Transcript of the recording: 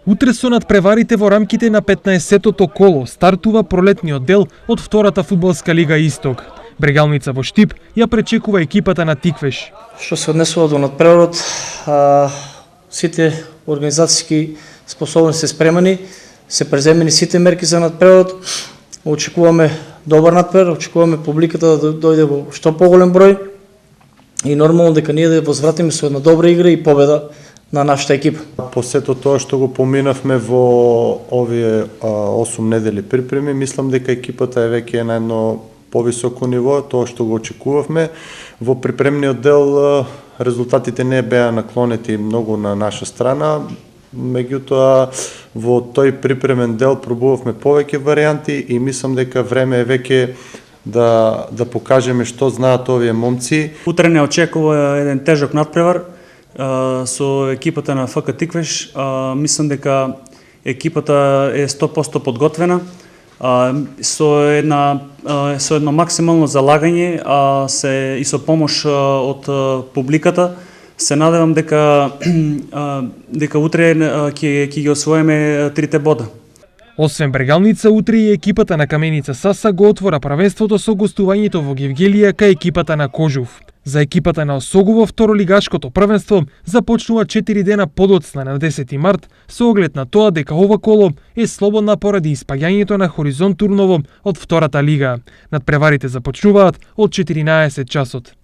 Утре со надпреварите во рамките на 15-тото коло стартува пролетниот дел од втората фудбалска лига Исток. Брегалница во Штип ја пречекува екипата на Тиквеш. Што се однесува до надпреварот, сите организацијски способности се спремани, се преземени сите мерки за надпреварот. Очекуваме добар надпревар, очекуваме публиката да дојде во што поголем број и нормално дека ние да возвратиме со една добра игра и победа на нашата екипа. По сето тоа што го поминавме во овие 8 недели припреми, мислам дека екипата е веќе на едно повисоко ниво, тоа што го очекувавме. Во припремниот дел резултатите не беа наклонети многу на наша страна, меѓутоа во тој припремен дел пробувавме повеќе варијанти и мислам дека време е веќе да покажеме што знаат овие момци. Утре не очекува еден тежок надпревар со екипата на ФК Тиквеш. Мислам дека екипата е 100% подготвена, со едно максимално залагање и со помош од публиката. Се надевам дека утре ќе ги освоиме 3 бода. Освен Брегалница, утре и екипата на Каменица Саса го отвора првенството со гостувањето во Гевгелија кај екипата на Кожув. За екипата на Осогово второлигашкото првенство започнува 4 дена подоцна на 10 март со оглед на тоа дека ова коло е слободна поради испаѓањето на Хоризонт Турново од втората лига. Надпреварите започнуваат од 14 часот.